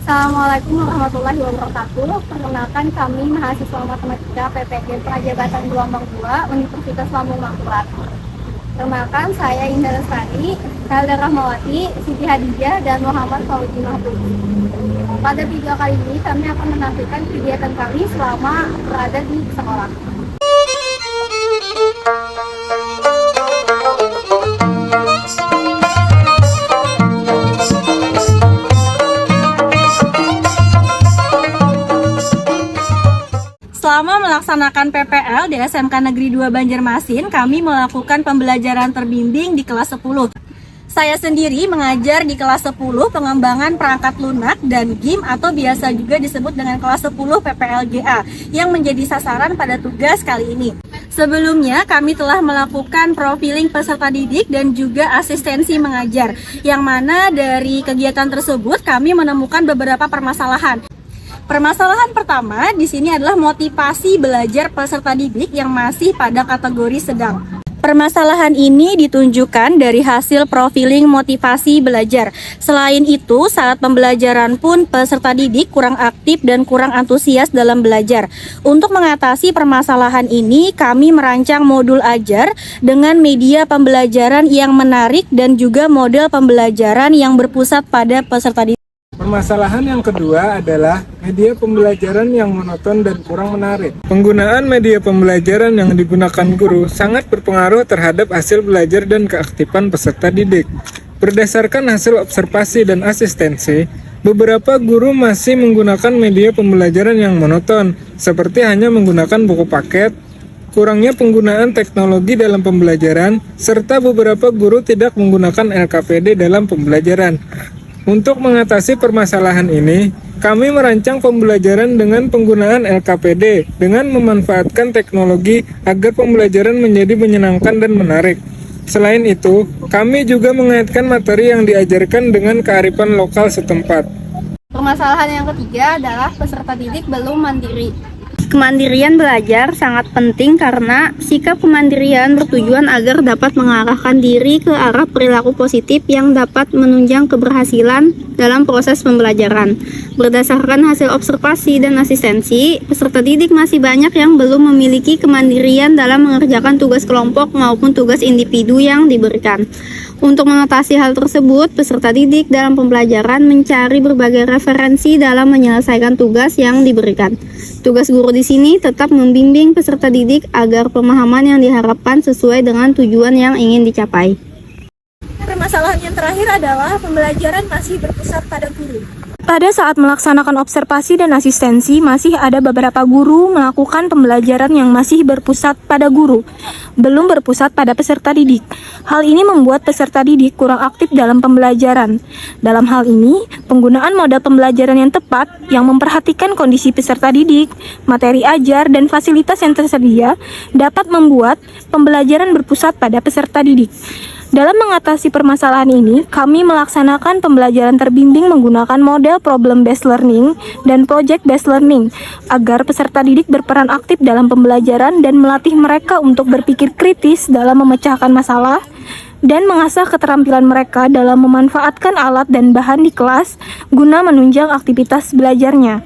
Assalamualaikum warahmatullahi wabarakatuh. Perkenalkan kami mahasiswa Matematika PPG Prajabatan Gelombang 2 Universitas Lambung Mangkurat. Perkenalkan saya Indah Lestari, Helda Rahmawati, Siti Hadijah, dan Muhammad Fauzi Mahfud. Pada video kali ini kami akan menampilkan kegiatan kami selama berada di sekolah. Selama melaksanakan PPL di SMK Negeri 2 Banjarmasin, kami melakukan pembelajaran terbimbing di kelas 10. Saya sendiri mengajar di kelas 10 pengembangan perangkat lunak dan GIM atau biasa juga disebut dengan kelas 10 PPLGA yang menjadi sasaran pada tugas kali ini. Sebelumnya kami telah melakukan profiling peserta didik dan juga asistensi mengajar, yang mana dari kegiatan tersebut kami menemukan beberapa permasalahan. Permasalahan pertama di sini adalah motivasi belajar peserta didik yang masih pada kategori sedang. Permasalahan ini ditunjukkan dari hasil profiling motivasi belajar. Selain itu, saat pembelajaran pun peserta didik kurang aktif dan kurang antusias dalam belajar. Untuk mengatasi permasalahan ini, kami merancang modul ajar dengan media pembelajaran yang menarik dan juga model pembelajaran yang berpusat pada peserta didik. Permasalahan yang kedua adalah media pembelajaran yang monoton dan kurang menarik. Penggunaan media pembelajaran yang digunakan guru sangat berpengaruh terhadap hasil belajar dan keaktifan peserta didik. Berdasarkan hasil observasi dan asistensi, beberapa guru masih menggunakan media pembelajaran yang monoton, seperti hanya menggunakan buku paket, kurangnya penggunaan teknologi dalam pembelajaran, serta beberapa guru tidak menggunakan LKPD dalam pembelajaran. Untuk mengatasi permasalahan ini, kami merancang pembelajaran dengan penggunaan LKPD dengan memanfaatkan teknologi agar pembelajaran menjadi menyenangkan dan menarik. Selain itu, kami juga mengaitkan materi yang diajarkan dengan kearifan lokal setempat. Permasalahan yang ketiga adalah peserta didik belum mandiri. Kemandirian belajar sangat penting karena sikap kemandirian bertujuan agar dapat mengarahkan diri ke arah perilaku positif yang dapat menunjang keberhasilan dalam proses pembelajaran. Berdasarkan hasil observasi dan asistensi, peserta didik masih banyak yang belum memiliki kemandirian dalam mengerjakan tugas kelompok maupun tugas individu yang diberikan. Untuk mengatasi hal tersebut, peserta didik dalam pembelajaran mencari berbagai referensi dalam menyelesaikan tugas yang diberikan. Tugas guru di sini tetap membimbing peserta didik agar pemahaman yang diharapkan sesuai dengan tujuan yang ingin dicapai. Permasalahan yang terakhir adalah pembelajaran masih berpusat pada guru. Pada saat melaksanakan observasi dan asistensi, masih ada beberapa guru melakukan pembelajaran yang masih berpusat pada guru, belum berpusat pada peserta didik. Hal ini membuat peserta didik kurang aktif dalam pembelajaran. Dalam hal ini, penggunaan model pembelajaran yang tepat, yang memperhatikan kondisi peserta didik, materi ajar, dan fasilitas yang tersedia, dapat membuat pembelajaran berpusat pada peserta didik. Dalam mengatasi permasalahan ini, kami melaksanakan pembelajaran terbimbing menggunakan model problem-based learning dan project-based learning agar peserta didik berperan aktif dalam pembelajaran dan melatih mereka untuk berpikir kritis dalam memecahkan masalah dan mengasah keterampilan mereka dalam memanfaatkan alat dan bahan di kelas guna menunjang aktivitas belajarnya.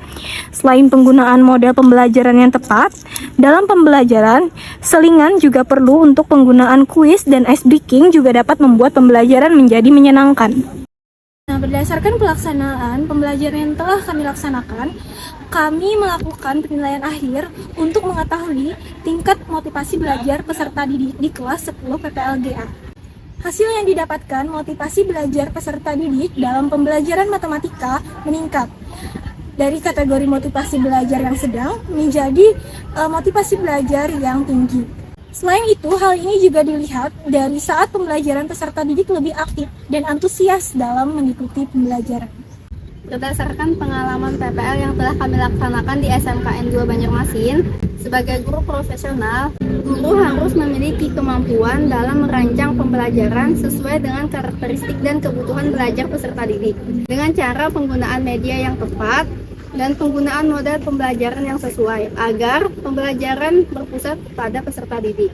Selain penggunaan model pembelajaran yang tepat, dalam pembelajaran, selingan juga perlu untuk penggunaan kuis dan ice breaking juga dapat membuat pembelajaran menjadi menyenangkan. Nah, berdasarkan pelaksanaan pembelajaran yang telah kami laksanakan, kami melakukan penilaian akhir untuk mengetahui tingkat motivasi belajar peserta didik di kelas 10 PPLGA. Hasil yang didapatkan, motivasi belajar peserta didik dalam pembelajaran matematika meningkat dari kategori motivasi belajar yang sedang menjadi motivasi belajar yang tinggi. Selain itu, hal ini juga dilihat dari saat pembelajaran peserta didik lebih aktif dan antusias dalam mengikuti pembelajaran. Berdasarkan pengalaman PPL yang telah kami laksanakan di SMKN 2 Banjarmasin, sebagai guru profesional, guru harus memiliki kemampuan dalam merancang pembelajaran sesuai dengan karakteristik dan kebutuhan belajar peserta didik, dengan cara penggunaan media yang tepat dan penggunaan model pembelajaran yang sesuai, agar pembelajaran berpusat pada peserta didik.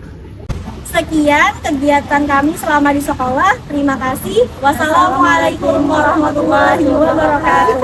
Sekian kegiatan kami selama di sekolah. Terima kasih. Wassalamualaikum warahmatullahi wabarakatuh.